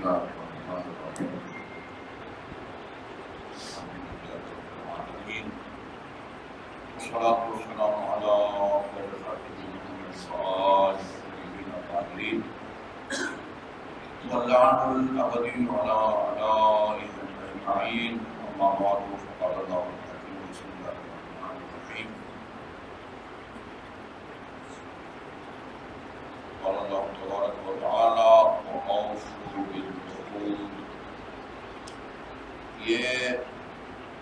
الله الرحمن الرحيم الحمد لله رب العالمين والصلاة والسلام على خير خلقه محمد الصالح الطيبين الطاهرين واللعن الأبدي على أعدائهم أجمعين أما بعد فقال الله الحكيم بسم الله الرحمن الرحيم قال الله تبارك وتعالى وأوفوا بالعقود. یہ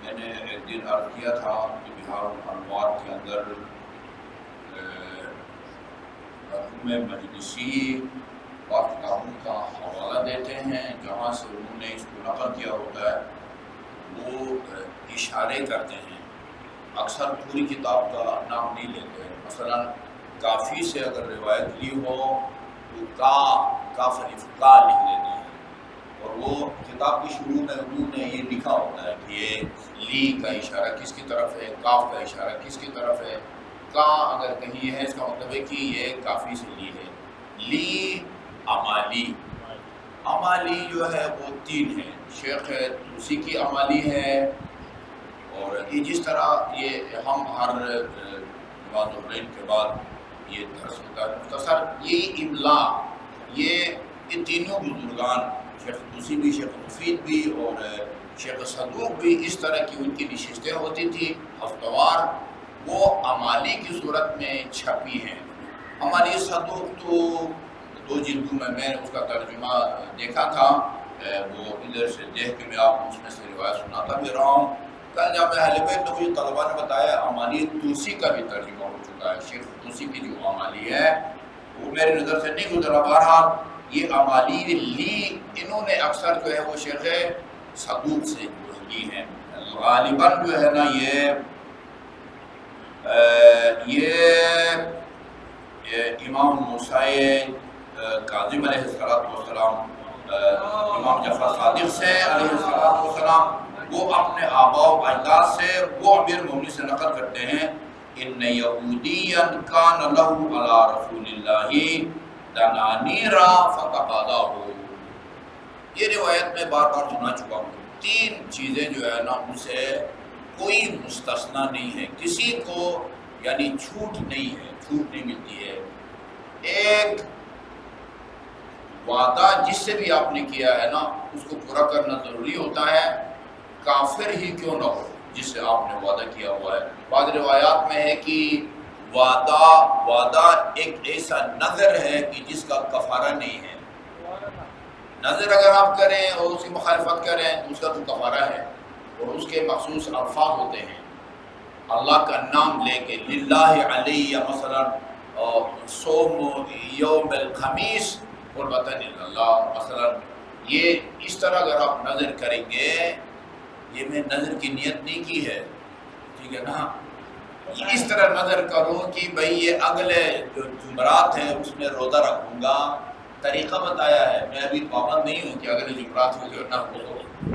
میں نے ایک دن عرض کیا تھا کہ بہار الانوار کے اندر مرحوم مجلسی اور کتابوں کا حوالہ دیتے ہیں جہاں سے انہوں نے اس کو نقل کیا ہوتا ہے، وہ اشارے کرتے ہیں، اکثر پوری کتاب کا نام نہیں لیتے ہیں۔ مثلا کافی سے اگر روایت لی ہو تو کاف الف کا لکھ لیتے ہیں، اور وہ کتاب کی شروع میں انہوں نے یہ لکھا ہوتا ہے کہ یہ لی کا اشارہ کس کی طرف ہے، کاف کا اشارہ کس کی طرف ہے، کا اگر کہیں ہے اس کا مطلب ہے کہ یہ کافی سے لی ہے۔ لی امالی، امالی جو ہے وہ تین ہے، شیخ توسی کی امالی ہے، اور یہ جس طرح یہ ہم ہر نماز العین کے بعد یہ درس ہوتا ہے مختصر، یہی املا، یہ تینوں بزرگان شیخ توسی بھی، شیخ مفید بھی اور شیخ صدوق بھی، اس طرح کی ان کی نشستیں ہوتی تھی ہفتوار، وہ امالی کی صورت میں چھپی ہیں۔ ہماری صدوق تو 2 جلدوں میں نے اس کا ترجمہ دیکھا تھا، وہ ادھر سے دیکھ کے میں آپ کو اس میں سے روایت سناتا بھی رہا ہوں۔ کل جب میں اہل بیت تو مجھے طلبہ نے بتایا امالی توسی کا بھی ترجمہ ہو چکا ہے، شیخ توسی کی جو امالی ہے وہ میری نظر سے نہیں گزرا۔ بہرحال یہ امالی لی انہوں نے اکثر جو ہے وہ شیخ صدوق سے لی ہیں، غالباً جو ہے نا یہ امام موسیٰ کاظم علیہ السلام، امام جعفر صادق سے علیہ السلام، وہ اپنے آباء و اجداد سے وہ امیر مومنین سے نقل کرتے ہیں، ان یہودیا کان لہ علی رسول اللہ دنانیر فتقاضاہ۔ یہ روایت میں بار بار سنا چکا ہوں۔ 3 چیزیں جو ہے نا ان سے کوئی مستثنا نہیں ہے، کسی کو یعنی چھوٹ نہیں ہے، چھوٹ نہیں ملتی ہے۔ ایک وعدہ جس سے بھی آپ نے کیا ہے نا اس کو پورا کرنا ضروری ہوتا ہے، کافر ہی کیوں نہ ہو جس سے آپ نے وعدہ کیا ہوا ہے۔ بعض روایات میں ہے کہ وعدہ ایک ایسا نظر ہے کہ جس کا کفارہ نہیں ہے۔ نظر اگر آپ کریں اور اس کی مخالفت کریں تو اس کا تو کفارہ ہے، اور اس کے مخصوص الفاظ ہوتے ہیں، اللہ کا نام لے کے للہ علیہ مثلا صوم یوم الخمیس قربۃ اللہ مثلا، یہ اس طرح اگر آپ نظر کریں گے، یہ میں نظر کی نیت نہیں کی ہے، ٹھیک ہے نا، اس طرح نظر کروں کہ بھئی یہ اگلے جو جمعرات ہیں اس میں روزہ رکھوں گا، طریقہ بتایا ہے، میں ابھی پابند نہیں ہوں کہ اگلے جمعرات کو جو ہے نا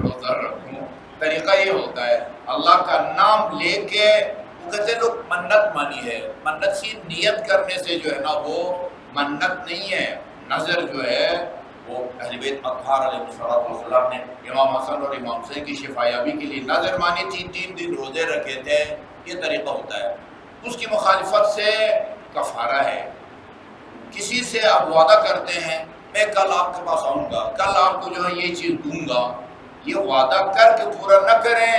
روزہ رکھوں، طریقہ یہ ہوتا ہے اللہ کا نام لے کے، وہ کہتے لوگ منت مانی ہے، منت سی نیت کرنے سے جو ہے نا وہ منت نہیں ہے، نظر جو ہے وہ اہل بیت اطہار علیہ السلام نے امام حسن اور امام حسین کی شفایابی کے لیے نظر مانی تھی، 3 دن روزے رکھے تھے، یہ طریقہ ہوتا ہے۔ اس کی مخالفت سے کفارہ ہے۔ کسی سے آپ وعدہ کرتے ہیں میں کل آپ کے پاس آؤں گا، کل آپ کو جو ہے یہ چیز دوں گا، یہ وعدہ کر کے پورا نہ کریں،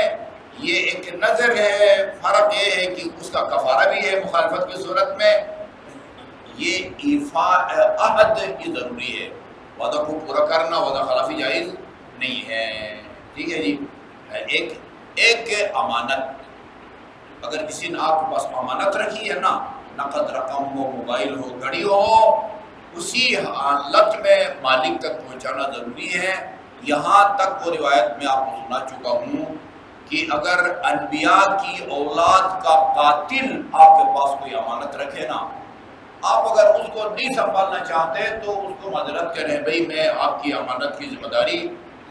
یہ ایک نظر ہے۔ فرق یہ ہے کہ اس کا کفارہ بھی ہے مخالفت کی صورت میں، یہ ایفاء عہد کی ضروری ہے، وعدہ کو پورا کرنا، وعدہ خلافی جائز نہیں ہے، ٹھیک ہے جی۔ ایک امانت، اگر کسی نے آپ کے پاس امانت رکھی ہے نا، نقد رقم ہو، موبائل ہو، گھڑی ہو، اسی حالت میں مالک تک پہنچانا ضروری ہے۔ یہاں تک وہ روایت میں آپ کو سنا چکا ہوں کہ اگر انبیاء کی اولاد کا قاتل آپ کے پاس کوئی امانت رکھے نا، آپ اگر اس کو نہیں سنبھالنا چاہتے تو اس کو معذرت کریں، بھئی میں آپ کی امانت کی ذمہ داری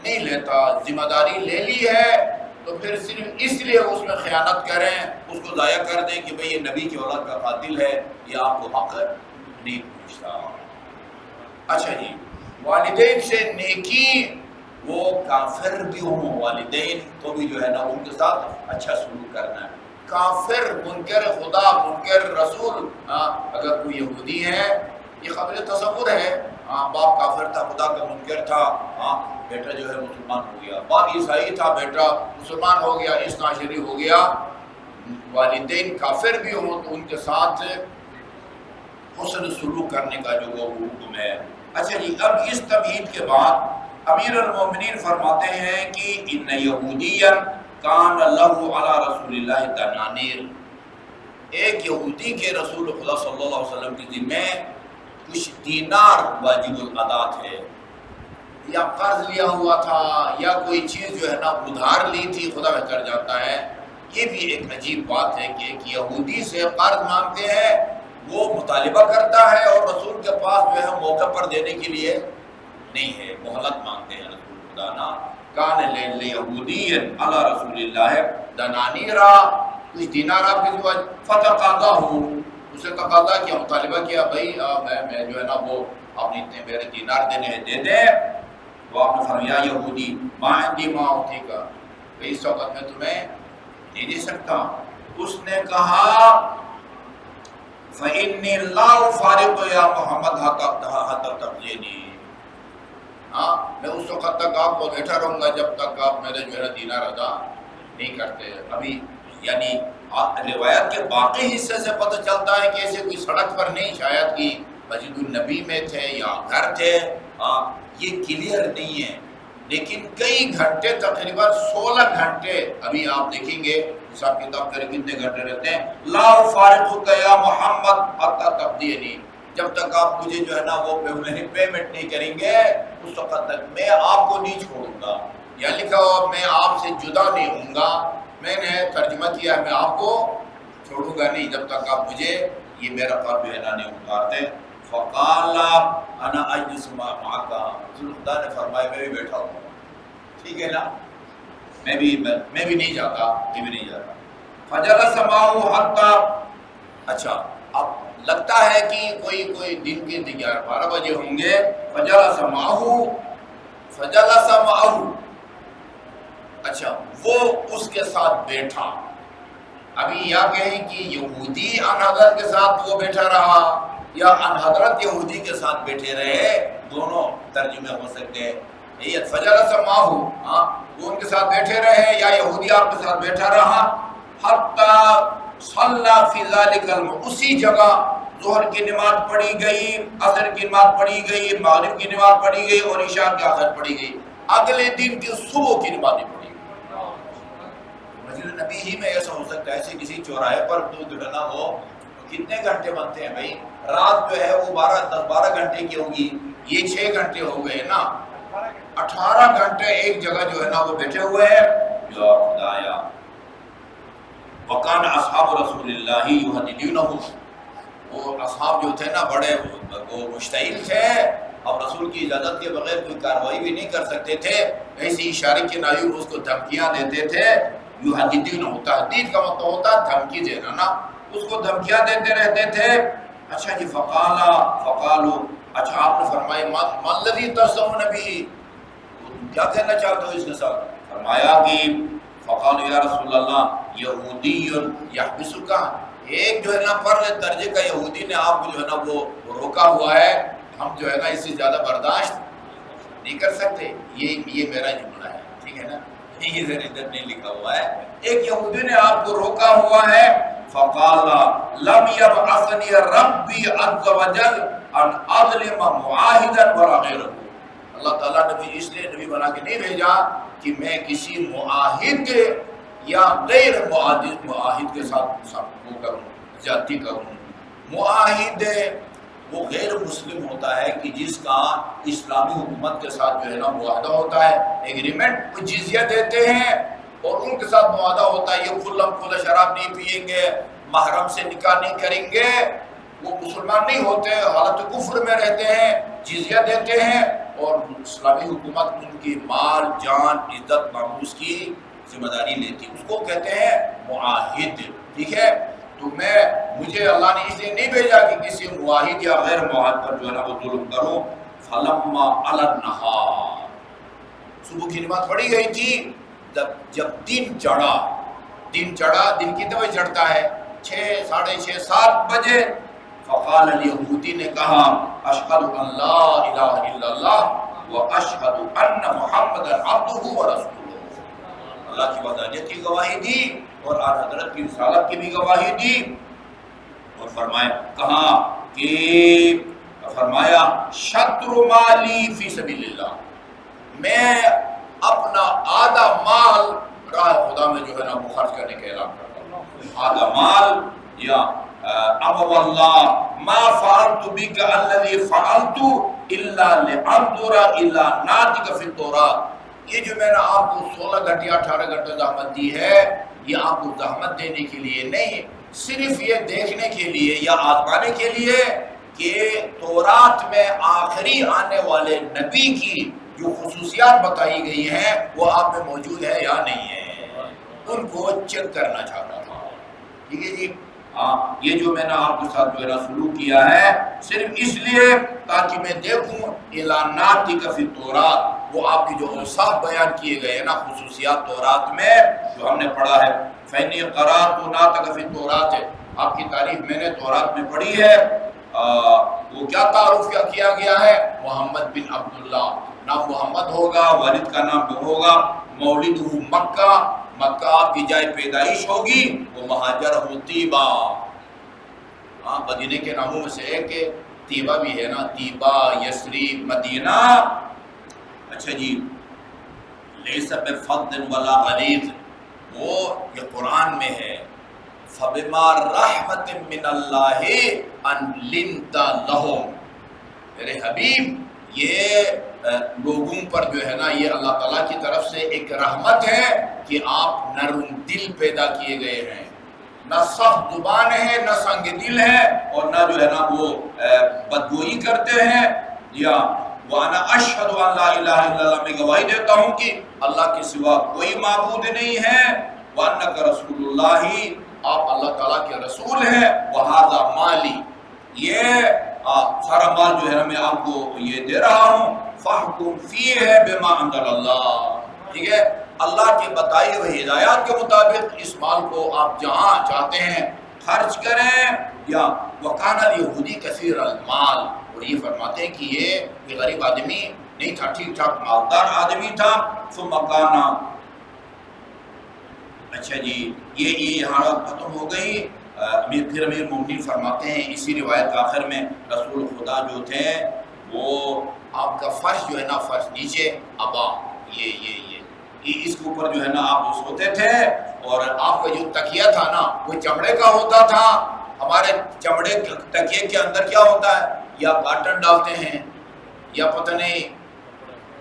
نہیں لیتا، ذمہ داری لے لی ہے تو پھر صرف اس لیے اس میں خیانت کریں، اس کو ضائع کر دیں کہ بھئی یہ نبی کی اولاد کا قاتل ہے، یہ آپ کو حق نہیں پہنچتا۔ اچھا جی، والدین سے نیکی، وہ کافر بھی ہوں والدین تو بھی جو ہے نا ان کے ساتھ اچھا سلوک کرنا ہے. کافر، منکر خدا، منکر رسول، اگر کوئی یہودی ہے یہ قابل تصور ہے. باپ کافر تھا، خدا کا منکر تھا، بیٹا جو ہے مسلمان ہو گیا. باپ عیسائی تھا، بیٹا مسلمان ہو گیا، اس ناشری ہو گیا. والدین کافر بھی ہوں تو ان کے ساتھ حسن سلوک کرنے کا جو وہ حکم ہے. اچھا جی، اب اس تمہید کے بعد امیر المومنین فرماتے ہیں کہ ان یہودیا کان لہ علی رسول اللہ دنانیر، ایک یہودی کے رسول خدا صلی اللہ علیہ وسلم کے ذمہ کچھ دینار واجب الادا تھے، یا قرض لیا ہوا تھا، یا کوئی چیز جو ہے نا ادھار لی تھی، خدا بہتر جانتا ہے. یہ بھی ایک عجیب بات ہے کہ ایک یہودی سے قرض مانگتے ہیں، وہ مطالبہ کرتا ہے اور رسول کے پاس جو ہے موقع پر دینے کے لیے نہیں ہے، مہلت مانگتے ہیں. رسول خدا نا کان لیہودی علی رسول اللہ دنانیرا، کچھ دینار آپ کے جو فتقاضا ہو، اسے تقاضا کیا، مطالبہ کیا، بھائی میں جو ہے نا وہ آپ نے اتنے میرے دینار دینے ہیں، دے دیں. تو آپ نے فرمایا یہودی ما عندی ما اعطیک، اس وقت میں تمہیں نہیں دے سکتا. اس نے کہا فإنی لا افارق یا محمد حتی تقضینی، میں اس وقت تک آپ کو بیٹھا رہوں گا جب تک آپ میرے جو ہے دینار ادا نہیں کرتے. ابھی یعنی روایت کے باقی حصے سے پتہ چلتا ہے کہ ایسے کوئی سڑک پر نہیں، شاید کہ مسجد النبی میں تھے یا گھر تھے، یہ کلیئر نہیں ہے. لیکن کئی گھنٹے، تقریباً 16 گھنٹے، ابھی آپ دیکھیں گے حساب کتاب کریں کتنے گھنٹے رہتے ہیں. لا افارقک یا محمد حتی تقضینی، جب تک آپ مجھے جو ہے نا وہ پیمنٹ نہیں کریں گے اس وقت تک میں آپ کو نہیں چھوڑوں گا. یا لکھا ہوا میں آپ سے جدا نہیں ہوں گا. میں نے ترجمہ کیا ہے میں آپ کو چھوڑوں گا نہیں جب تک آپ مجھے یہ میرا قرض جو ہے نا نہیں اتارتے. فقال انا اجلس معک، رسول خدا نے فرمایا میں بھی بیٹھا ہوں، ٹھیک ہے نا، میں بھی نہیں جاتا، میں بھی نہیں جاتا. فجلس معه حتی، اچھا اب لگتا ہے کہ کوئی دن کے 12 بجے ہوں گے. فجلس معه، اچھا وہ اس کے ساتھ بیٹھا. ابھی یا کہیں کہ یہودی ان حضرت کے ساتھ وہ بیٹھا رہا یا ان حضرت یہودی کے ساتھ بیٹھے رہے، دونوں ترجمے ہو سکتے ہیں. فجلس معه، وہ ان کے ساتھ بیٹھے رہے یا یہودی آپ کے ساتھ بیٹھا رہا. حتی صلی فی ذلک اسی جگہ ظہر کی نماز پڑھی گئی، عصر کی نماز پڑھی گئی، مغرب کی نماز پڑھی گئی اور عشاء کی آخر پڑھی گئی. اگلے دن کی صبح کی نماز پڑھی گئی. مسجد نبی ہی میں ایسا ہو سکتا ہے، ایسے کسی چوراہے پر تو جو ہے نا وہ کتنے گھنٹے بنتے ہیں بھائی، رات جو ہے وہ 12 گھنٹے کی ہوگی، یہ 6 گھنٹے ہو گئے نا، 18 گھنٹے ایک جگہ جو ہے نا وہ بیٹھے ہوئے ہیں. یا خدایا، وکان اصحاب رسول اللہ یحددونہ، وہ اصحاب جو تھے نا بڑے وہ مشتعل تھے، اب رسول کی اجازت کے بغیر کوئی کارروائی بھی نہیں کر سکتے تھے. ایسی اشارے کے نایور اس کو دھمکیاں دیتے تھے. یحددونہ، تحدید کا مطلب ہوتا ہے دھمکی دینا نا، اس کو دھمکیاں دیتے رہتے تھے. اچھا جی، فقالو، اچھا آپ نے فرمایا ما الذی تصنعون بہ، کیا کہنا چاہتے ہو اس کے ساتھ؟ فرمایا کہ فقالو یا رسول اللہ یہودی یحبسک، ایک جو ہے نا پرلے درجے کا یہودی نے آپ کو جو ہے نا وہ روکا ہوا ہے، ہم جو ہے نا اس سے زیادہ برداشت نہیں کر سکتے. یہ میرا جملہ ہے، ٹھیک ہے نا، یہ ادھر نہیں لکھا ہوا ہے. ایک یہودی نے آپ کو روکا ہوا ہے. فقال لم یبعثنی ربی عز وجل ان اظلم معاہدا ولا غیرہ، اللہ تعالیٰ نے مجھے اس لیے نبی بنا کے نہیں بھیجا کہ میں کسی معاہد یا غیر معاہد کے ساتھ وہ کروں، زیادتی کروں. معاہد وہ غیر مسلم ہوتا ہے کہ جس کا اسلامی حکومت کے ساتھ جو ہے نا معاہدہ ہوتا ہے، ایگریمنٹ، وہ جزیہ دیتے ہیں اور ان کے ساتھ معاہدہ ہوتا ہے یہ کھلا شراب نہیں پیئیں گے، محرم سے نکاح نہیں کریں گے. وہ مسلمان نہیں ہوتے، حالت کفر میں رہتے ہیں، جزیہ دیتے ہیں اور اسلامی حکومت ان کی مال، جان، عزت، ناموس کی ذمہ داری لیتی، اس کو کہتے ہیں معاہد. ٹھیک ہے، تو مجھے اللہ نے اس لیے نہیں بھیجا کہ کسی معاہد یا غیر معاہد پر جو ہے نا وہ ظلم کروں. فلما علی النہار، صبح کی نماز پڑھی گئی تھی، جب دن چڑھا، دن کتنے بجے چڑھتا ہے؟ 6، 6:30، 7 بجے. فقال الیہودی نے کہا اشہد ان لا الہ الا اللہ واشہد ان محمدا عبدہ ورسولہ، اللہ کی وحدانیت کی گواہی دی اور آن حضرت کی رسالت کی بھی گواہی دی. اور فرمایا شطر مالی فی سبیل اللہ، میں اپنا آدھا مال راہ خدا میں جو ہے نا وہ خرچ کرنے کا اعلان کرتا ہوں. آدھا مال، یا اب واللہ ما فعلت بک الذی فعلت الا لانظر الا ناطق فی التوراۃ، یہ جو میں نے آپ کو 16 گھنٹے 18 گھنٹے زحمت دی ہے، یہ آپ کو زحمت دینے کے لیے نہیں، صرف یہ دیکھنے کے لیے یا آزمانے کے لیے کہ تورات میں آخری آنے والے نبی کی جو خصوصیات بتائی گئی ہیں وہ آپ میں موجود ہے یا نہیں ہے، ان کو چیک کرنا چاہتا تھا. ٹھیک ہے جی. یہ جو میں نے آپ کے ساتھ جو ہے سلوک کیا ہے صرف اس لیے تاکہ میں دیکھوں اعلانات فی التوراۃ، وہ آپ کی جو اوصاف بیان کیے گئے ہیں نا، خصوصیات تورات میں جو ہم نے پڑھا ہے. فإنی قرأت ناطق فی التوراۃ، آپ کی تعریف میں نے تورات میں پڑھی ہے. وہ کیا تعارف کیا گیا ہے؟ محمد بن عبداللہ، نام محمد ہوگا، والد کا نام ہوگا، مولدہ مکہ، مکہ آپ کی جائے پیدائش ہوگی، وہ مہاجر ہو طیبہ. مدینے کے ناموں میں سے ایک طیبہ بھی ہے نا، طیبہ، یثرب، مدینہ. اچھا جی. لیس بفظ ولا غلیظ، وہ یہ قرآن میں ہے، فبما رحمت من اللہ ان لنت لہم، میرے حبیب یہ لوگوں پر جو ہے نا یہ اللہ تعالیٰ کی طرف سے ایک رحمت ہے کہ آپ نرم دل پیدا کیے گئے ہیں، نہ سخت زبان ہے، نہ سنگ دل ہے، اور نہ جو ہے نا وہ بدگوئی کرتے ہیں. یا وانا اشہد ان لا الہ الا اللہ، میں گواہی دیتا ہوں کہ اللہ کے سوا کوئی معبود نہیں ہے، وانک رسول اللہ، آپ اللہ تعالیٰ کے رسول ہیں، وہذا مالی، یہ سارا مال جو ہے میں آپ کو یہ دے رہا ہوں، فاحکم فیہ بما انزل اللہ. ٹھیک ہے، اللہ کے بتائی ہوئی ہدایات کے مطابق اس مال کو آپ جہاں چاہتے ہیں خرچ کریں. یا وکان الیہودی کثیر المال، اور یہ فرماتے ہیں کہ یہ غریب آدمی نہیں تھا، ٹھیک ٹھاک مالدار آدمی تھا. ثم کانا، اچھا جی، یہ حالت ختم ہو گئی. پھر امیر مومنین فرماتے ہیں اسی روایت آخر میں، رسول خدا جو تھے وہ آپ کا فرش جو ہے نا، فرش نیچے ابا، یہ اس کے اوپر جو ہے نا آپ سوتے تھے، اور آپ کا جو تکیہ تھا نا وہ چمڑے کا ہوتا تھا. ہمارے چمڑے تکیے کے اندر کیا ہوتا ہے؟ یا کاٹن ڈالتے ہیں یا پتہ نہیں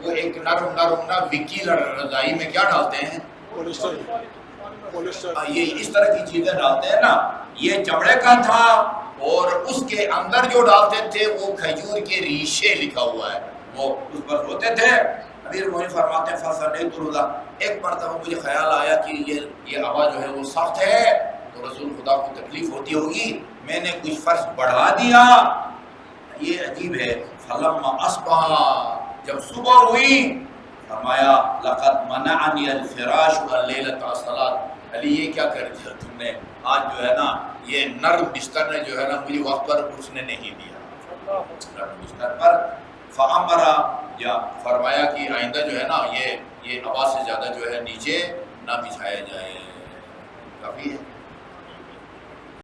وہ ایک نرم نا وکیل رضائی میں کیا ڈالتے ہیں، یہ اس طرح کی چیزیں ڈالتے ہیں نا. یہ چمڑے کا تھا، اور اس کے اندر جو ڈالتے تھے وہ کھجور کے ریشے لکھا ہوا ہے، وہ اس پر ہوتے تھے. امیر مومنین فرماتے ہیں فصلیت الہدا، ایک مرتبہ مجھے خیال آیا کہ یہ ہوا جو ہے وہ سخت ہے تو رسول خدا کو تکلیف ہوتی ہوگی، میں نے کچھ فرش بڑھا دیا. یہ عجیب ہے. فلما اصبح، جب صبح ہوئی، فرمایا لقد منعنی الفراش واللیلۃ الصلاۃ، علی یہ کیا کر دیا تم نے، آج جو ہے نا یہ نرم بستر نے جو ہے نا مجھے وقت پر اٹھنے نہیں دیا، نرم بستر پر. فامر، یا فرمایا کہ آئندہ جو ہے نا یہ آواز سے زیادہ جو ہے نیچے نہ بچھایا جائے. کافی ہے.